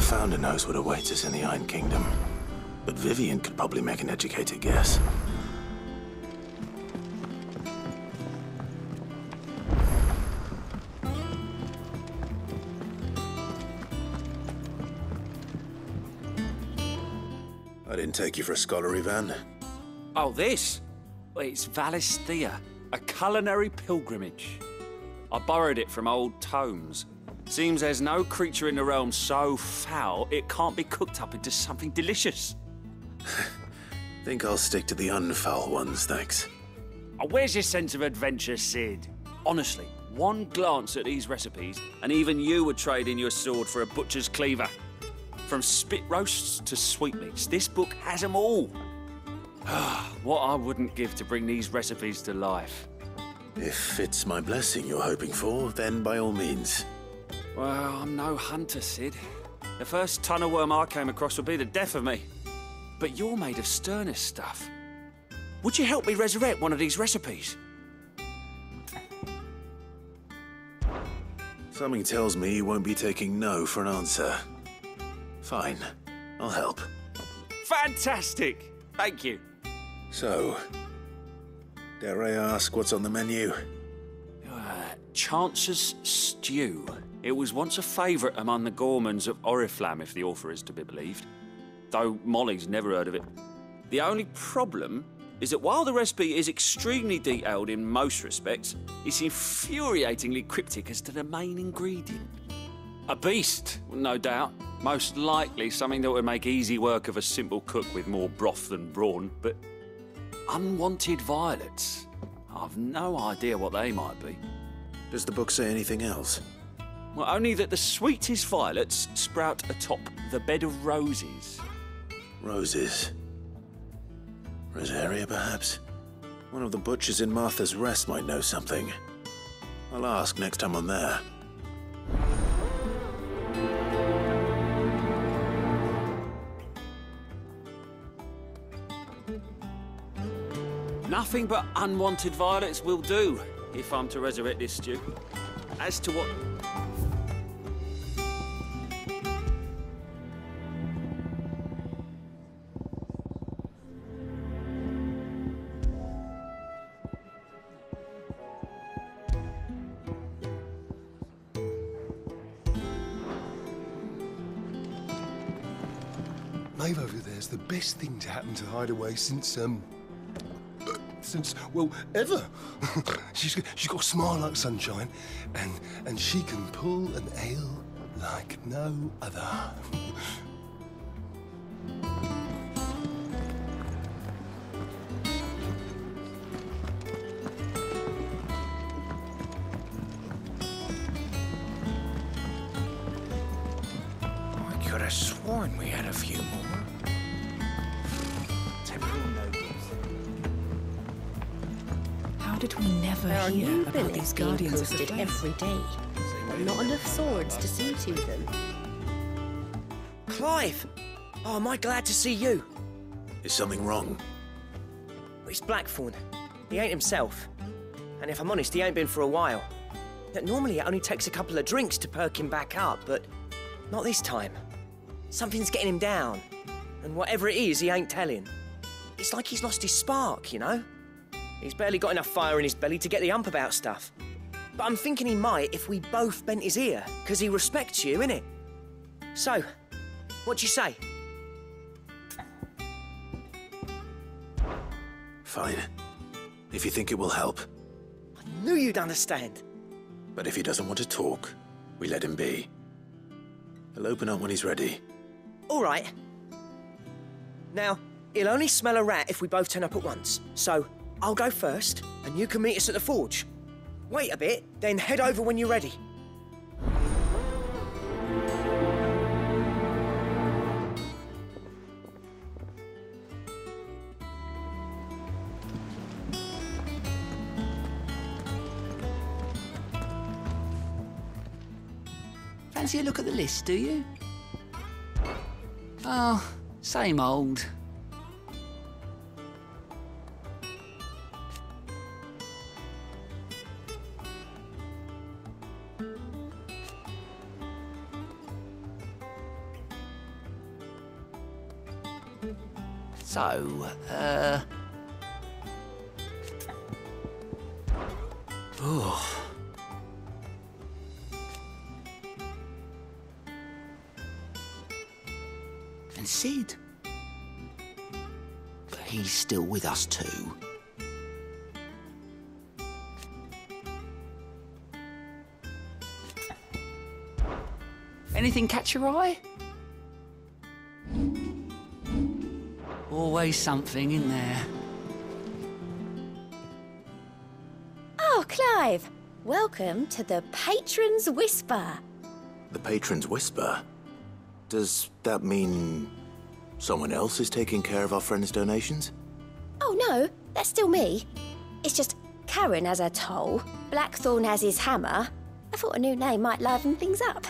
Founder knows what awaits us in the Iron Kingdom, but Vivian could probably make an educated guess. I didn't take you for a scholar, Ivan. Oh, this? Well, it's Valisthea, a culinary pilgrimage. I borrowed it from old tomes. Seems there's no creature in the realm so foul it can't be cooked up into something delicious. Think I'll stick to the unfoul ones, thanks. Oh, where's your sense of adventure, Sid? Honestly, one glance at these recipes, and even you would trade in your sword for a butcher's cleaver. From spit roasts to sweetmeats, this book has them all. What I wouldn't give to bring these recipes to life. If it's my blessing you're hoping for, then by all means. Well, I'm no hunter, Sid. The first ton of worm I came across would be the death of me. But you're made of sterner stuff. Would you help me resurrect one of these recipes? Something tells me you won't be taking no for an answer. Fine, I'll help. Fantastic! Thank you. So, dare I ask what's on the menu? Chance's Stew. It was once a favourite among the gourmands of Oriflamme, if the author is to be believed. Though Molly's never heard of it. The only problem is that while the recipe is extremely detailed in most respects, it's infuriatingly cryptic as to the main ingredient. A beast, no doubt. Most likely something that would make easy work of a simple cook with more broth than brawn, but unwanted violets. I've no idea what they might be. Does the book say anything else? Well, only that the sweetest violets sprout atop the bed of roses. Roses. Rosaria, perhaps? One of the butchers in Martha's Rest might know something. I'll ask next time I'm there. Nothing but unwanted violets will do, if I'm to resurrect this stew. As to what... Maeve over there's the best thing to happen to Hideaway since, well, ever. she's got a smile like sunshine, and she can pull an ale like no other. I could have sworn we had a few more. How did we never There are hear new about billets these being guardians of the posted flame? every day, but not enough swords to see to them. Clive! Oh, am I glad to see you? Is something wrong? It's Blackthorn. He ain't himself. And if I'm honest, he ain't been for a while. Yet normally it only takes a couple of drinks to perk him back up, but not this time. Something's getting him down. And whatever it is, he ain't telling. It's like he's lost his spark, you know? He's barely got enough fire in his belly to get the ump about stuff. But I'm thinking he might if we both bent his ear, because he respects you, innit? So, what do you say? Fine. If you think it will help. I knew you'd understand. But if he doesn't want to talk, we let him be. He'll open up when he's ready. All right. Now, he'll only smell a rat if we both turn up at once. So, I'll go first, and you can meet us at the forge. Wait a bit, then head over when you're ready. Fancy a look at the list, do you? Oh, same old. So, oh. And Sid. But he's still with us too. Anything catch your eye? Always something in there. Oh, Clive! Welcome to the Patron's Whisper. The Patron's Whisper? Does that mean someone else is taking care of our friend's donations? Oh, no, that's still me. It's just Karen has her toll, Blackthorn has his hammer. I thought a new name might liven things up.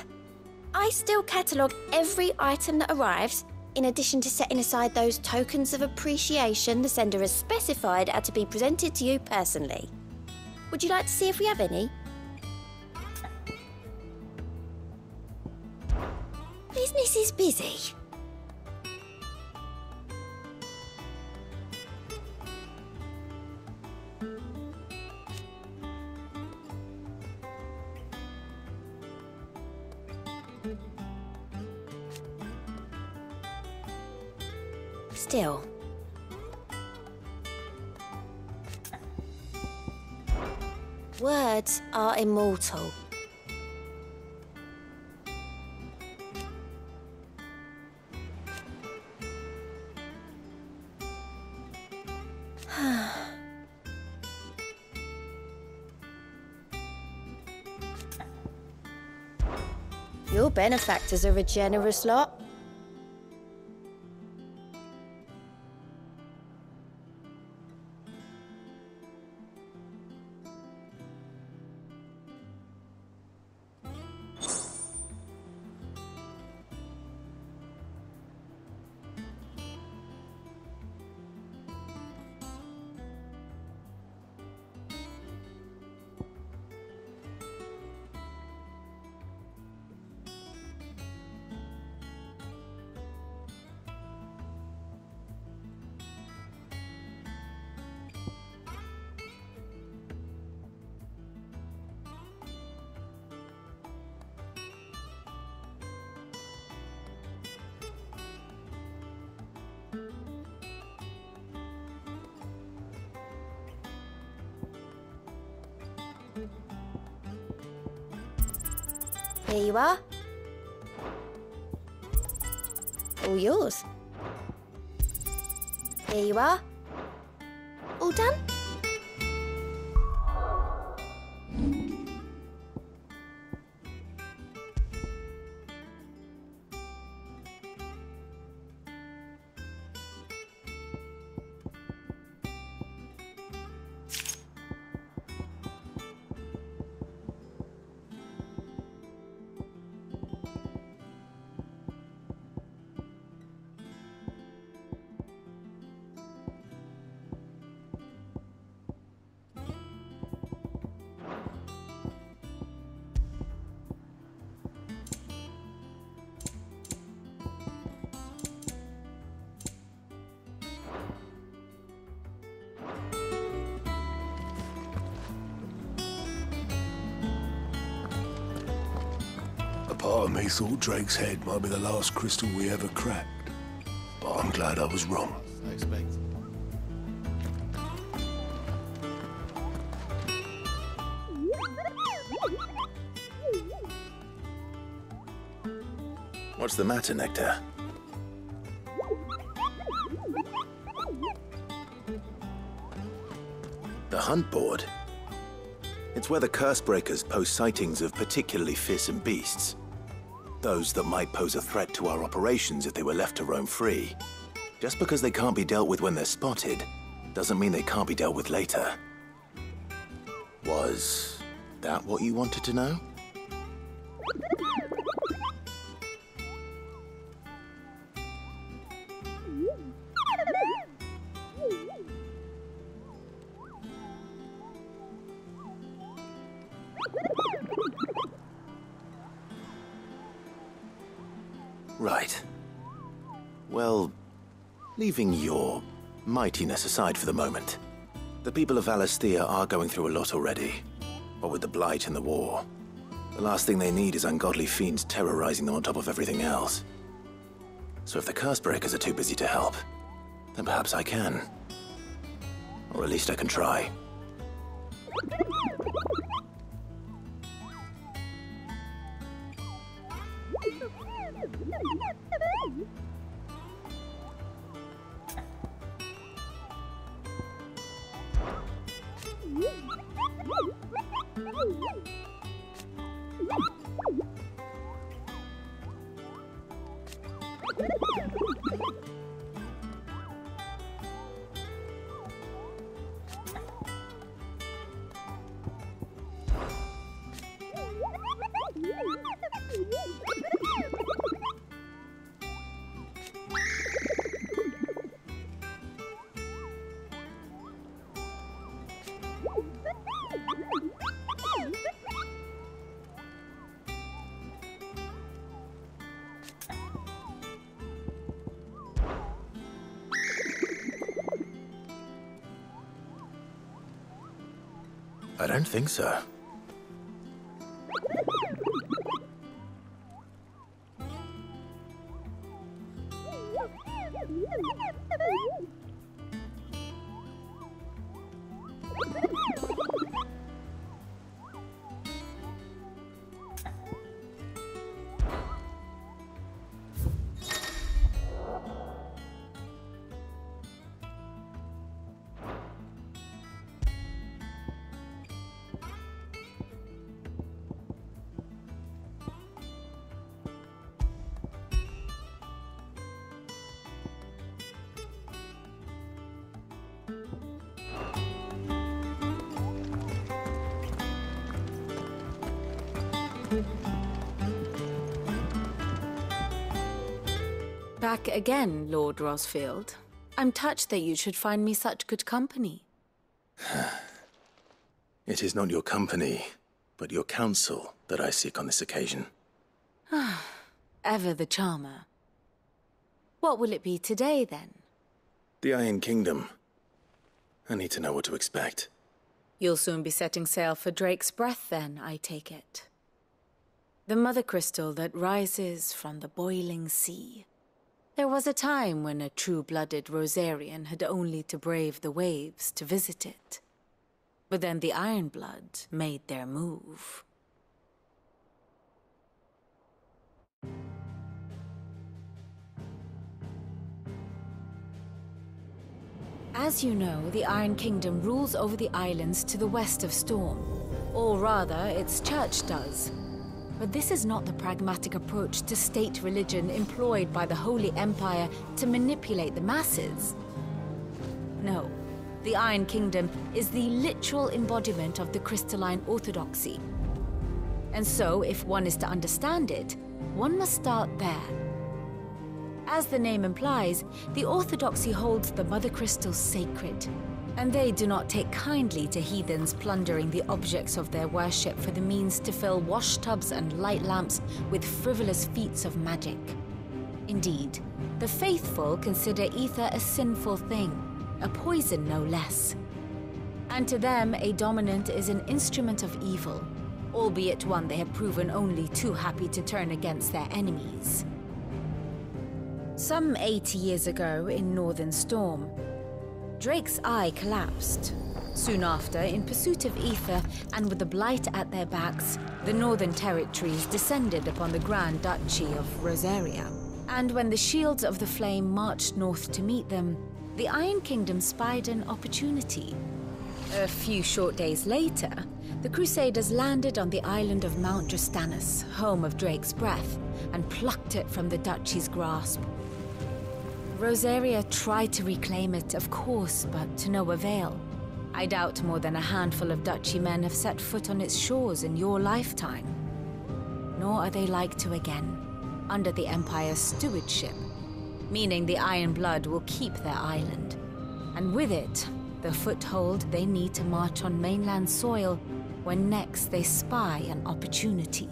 I still catalogue every item that arrives, in addition to setting aside those tokens of appreciation the sender has specified are to be presented to you personally. Would you like to see if we have any? Business is busy. Still. Words are immortal. Your benefactors are a generous lot. Here you are. All yours. Here you are. All done? Part of me thought Drake's head might be the last crystal we ever cracked. But I'm glad I was wrong. I expect. What's the matter, Nectar? The hunt board? It's where the curse breakers post sightings of particularly fearsome beasts. Those that might pose a threat to our operations if they were left to roam free. Just because they can't be dealt with when they're spotted, doesn't mean they can't be dealt with later. Was that what you wanted to know? Right. Well, Leaving your mightiness aside for the moment, the people of Valisthea are going through a lot already. What with the Blight and the war, the last thing they need is ungodly fiends terrorizing them on top of everything else. So if the Cursebreakers are too busy to help, then perhaps I can. Or at least I can try. I don't think so. Back again, Lord Rosfield. I'm touched that you should find me such good company. It is not your company, but your counsel that I seek on this occasion. Ever the charmer. What will it be today, then? The Iron Kingdom. I need to know what to expect. You'll soon be setting sail for Drake's Breath, then, I take it. The mother crystal that rises from the boiling sea. There was a time when a true-blooded Rosarian had only to brave the waves to visit it. But then the Ironblood made their move. As you know, the Iron Kingdom rules over the islands to the west of Storm. Or rather, its church does. But this is not the pragmatic approach to state religion employed by the Holy Empire to manipulate the masses. No, the Iron Kingdom is the literal embodiment of the crystalline orthodoxy. And so, if one is to understand it, one must start there. As the name implies, the orthodoxy holds the Mother Crystal sacred, and they do not take kindly to heathens plundering the objects of their worship for the means to fill washtubs and light lamps with frivolous feats of magic. Indeed, the faithful consider ether a sinful thing, a poison no less. And to them, a dominant is an instrument of evil, albeit one they have proven only too happy to turn against their enemies. Some 80 years ago, in Northern Storm, Drake's eye collapsed. Soon after, in pursuit of ether and with the Blight at their backs, the Northern Territories descended upon the Grand Duchy of Rosaria. And when the Shields of the Flame marched north to meet them, the Iron Kingdom spied an opportunity. A few short days later, the Crusaders landed on the island of Mount Drastanus, home of Drake's Breath, and plucked it from the Duchy's grasp. Rosaria tried to reclaim it, of course, but to no avail. I doubt more than a handful of Duchy men have set foot on its shores in your lifetime. Nor are they like to again, under the Empire's stewardship, meaning the Iron Blood will keep their island. And with it, the foothold they need to march on mainland soil when next they spy an opportunity.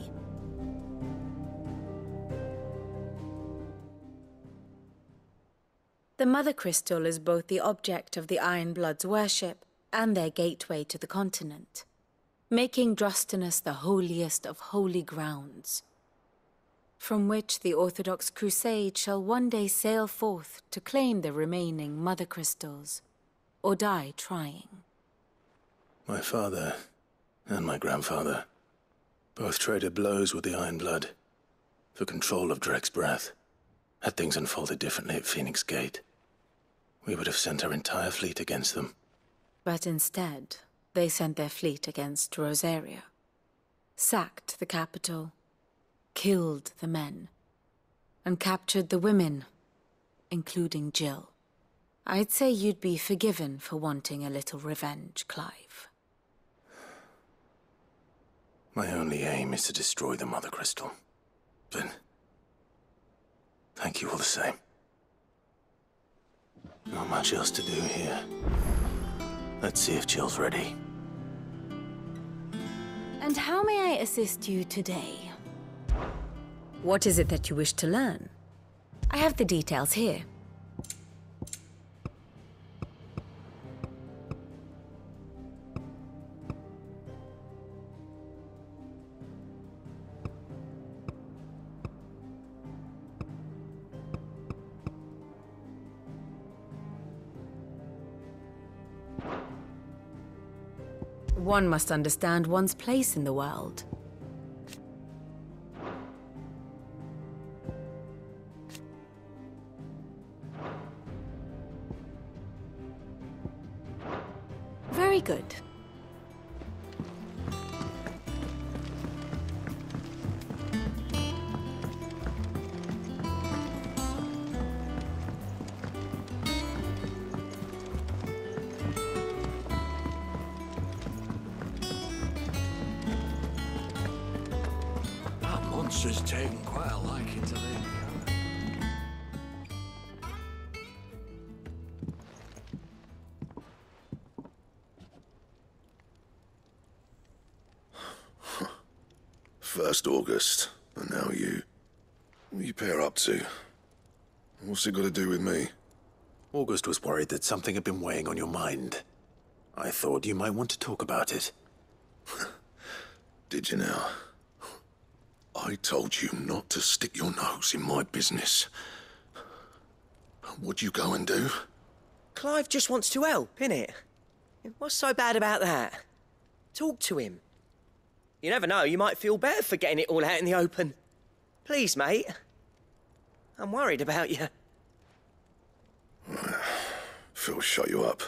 The Mother Crystal is both the object of the Iron Blood's worship and their gateway to the continent, making Drostanus the holiest of holy grounds, from which the Orthodox Crusade shall one day sail forth to claim the remaining Mother Crystals, or die trying. My father and my grandfather both traded blows with the Iron Blood for control of Drek's breath. Had things unfolded differently at Phoenix Gate, we would have sent our entire fleet against them. But instead, they sent their fleet against Rosaria, sacked the capital, killed the men, and captured the women, including Jill. I'd say you'd be forgiven for wanting a little revenge, Clive. My only aim is to destroy the Mother Crystal. But thank you all the same. Not much else to do here. Let's see if Jill's ready. And how may I assist you today? What is it that you wish to learn? I have the details here. One must understand one's place in the world. Very good. Monster's taken quite a liking to leave. First August, and now you. What are you pair up to? What's it got to do with me? August was worried that something had been weighing on your mind. I thought you might want to talk about it. Did you now? I told you not to stick your nose in my business. What'd you go and do? Clive just wants to help, innit? What's so bad about that? Talk to him. You never know, you might feel better for getting it all out in the open. Please, mate. I'm worried about you. Phil, shut you up.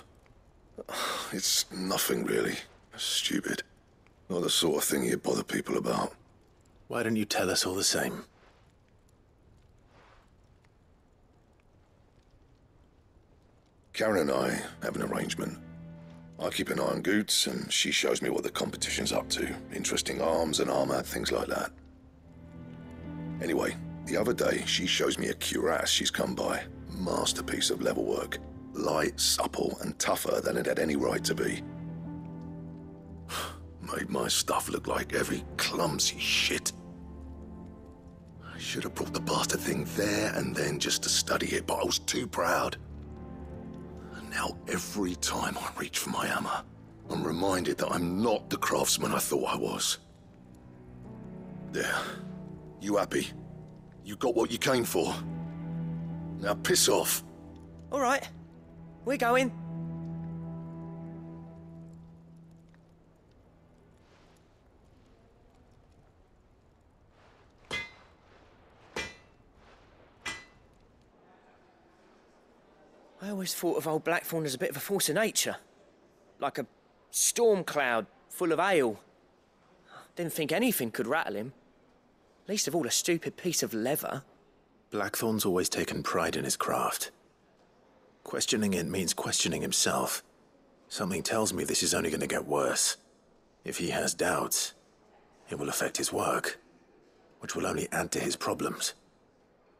It's nothing, really. Stupid. Not the sort of thing you bother people about. Why don't you tell us all the same? Karen and I have an arrangement. I keep an eye on Goots, and she shows me what the competition's up to. Interesting arms and armor, things like that. Anyway, the other day, she shows me a cuirass she's come by. Masterpiece of level work. Light, supple, and tougher than it had any right to be. Made my stuff look like every clumsy shit. I should have brought the bastard thing there and then just to study it, but I was too proud. And now every time I reach for my hammer, I'm reminded that I'm not the craftsman I thought I was. There. You happy? You got what you came for. Now piss off. All right. We're going. I always thought of old Blackthorn as a bit of a force of nature. Like a storm cloud full of ale. Didn't think anything could rattle him. Least of all a stupid piece of leather. Blackthorn's always taken pride in his craft. Questioning it means questioning himself. Something tells me this is only going to get worse. If he has doubts, it will affect his work, which will only add to his problems.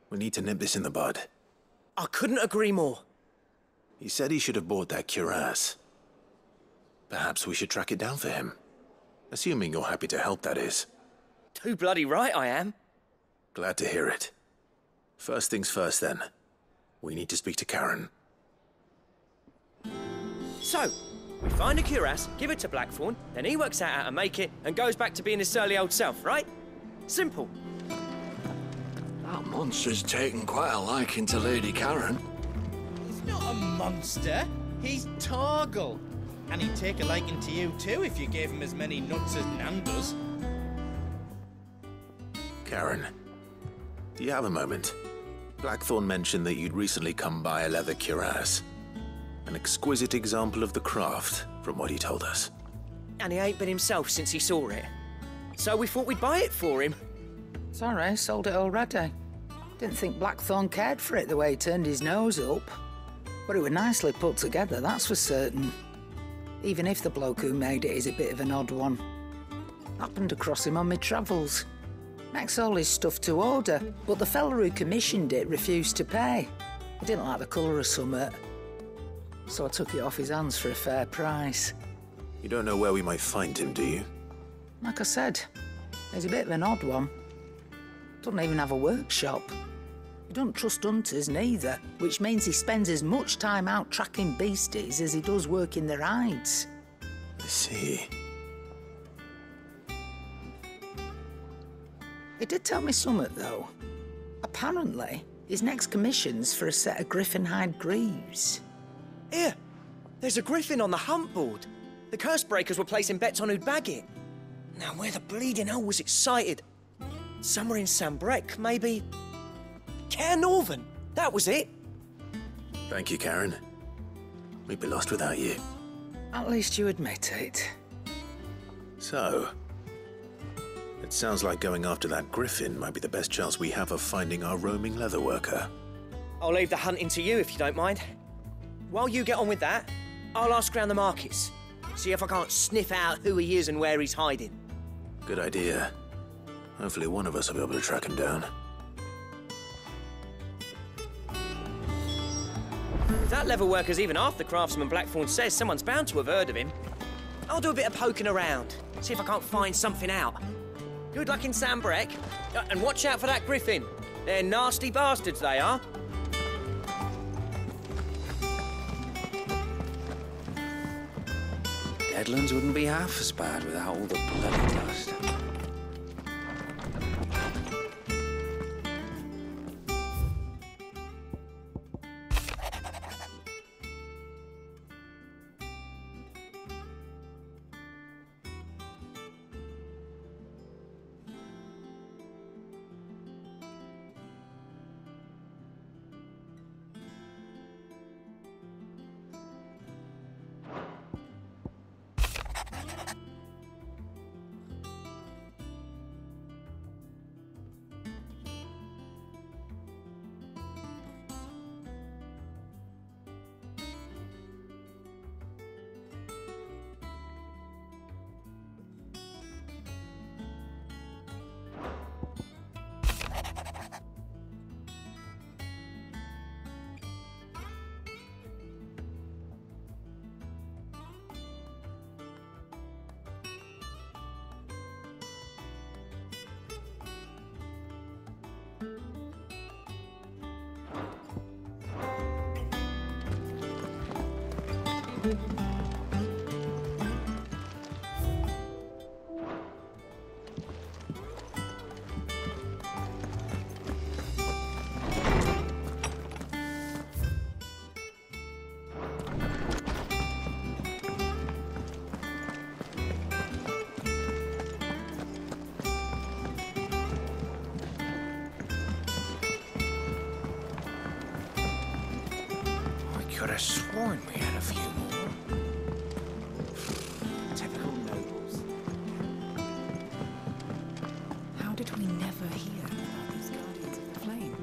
We need to nip this in the bud. I couldn't agree more. He said he should have bought that cuirass. Perhaps we should track it down for him. Assuming you're happy to help, that is. Too bloody right I am. Glad to hear it. First things first, then. We need to speak to Karen. So, we find a cuirass, give it to Blackthorn, then he works out how to make it and goes back to being his surly old self, right? Simple. That monster's taken quite a liking to Lady Karen. He's not a monster. He's Torgal. And he'd take a liking to you too if you gave him as many nuts as Nan does. Karen, do you have a moment? Blackthorn mentioned that you'd recently come by a leather cuirass. An exquisite example of the craft, from what he told us. And he ain't been himself since he saw it. So we thought we'd buy it for him. Sorry, sold it already. Didn't think Blackthorn cared for it the way he turned his nose up. But it was nicely put together, that's for certain. Even if the bloke who made it is a bit of an odd one. Happened across him on my travels. Makes all his stuff to order, but the fella who commissioned it refused to pay. He didn't like the colour of summit. So I took it off his hands for a fair price. You don't know where we might find him, do you? Like I said, he's a bit of an odd one. Doesn't even have a workshop. He doesn't trust hunters neither, which means he spends as much time out tracking beasties as he does working their hides. I see. He did tell me something, though. Apparently, his next commission's for a set of griffin hide greaves. Here, there's a griffin on the hunt board. The curse breakers were placing bets on who'd bag it. Now, where the bleeding hell was it sighted? Somewhere in Sambrec, maybe... Cairnorthern, that was it. Thank you, Karen. We'd be lost without you. At least you admit it. So, it sounds like going after that griffin might be the best chance we have of finding our roaming leatherworker. I'll leave the hunting to you if you don't mind. While you get on with that, I'll ask around the markets. See if I can't sniff out who he is and where he's hiding. Good idea. Hopefully one of us will be able to track him down. If that leatherworker's even half the craftsman Blackthorn says, someone's bound to have heard of him. I'll do a bit of poking around, see if I can't find something out. Good luck in Sambrec, and watch out for that griffin. They're nasty bastards, they are. Deadlands wouldn't be half as bad without all the bloody dust. Could have sworn we had a few more. Typical nobles. How did we never hear about these Guardians of the Flame?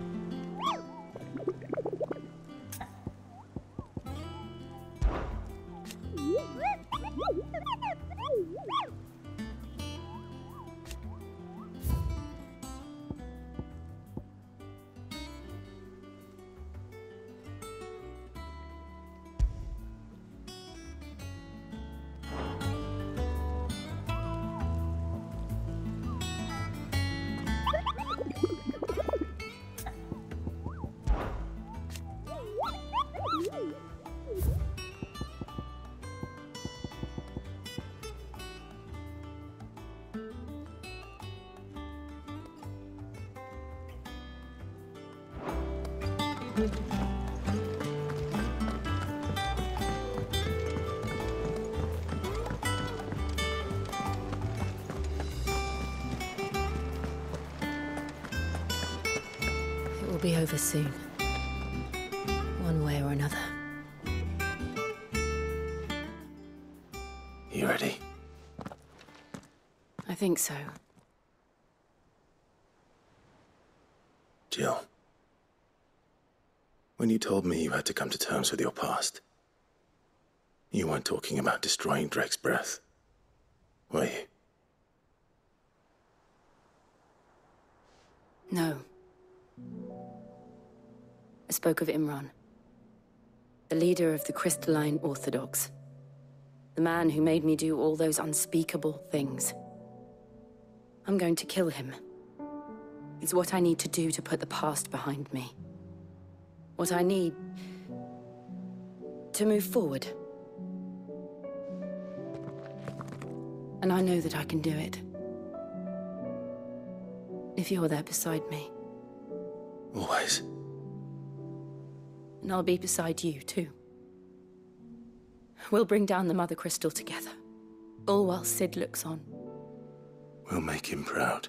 It will be over soon. One way or another. You ready? I think so. Jill. When you told me you had to come to terms with your past, you weren't talking about destroying Drake's breath, were you? No. I spoke of Imran, the leader of the Crystalline Orthodox. The man who made me do all those unspeakable things. I'm going to kill him. It's what I need to do to put the past behind me. What I need to move forward. And I know that I can do it. If you're there beside me. Always. And I'll be beside you, too. We'll bring down the Mother Crystal together. All while Sid looks on. We'll make him proud.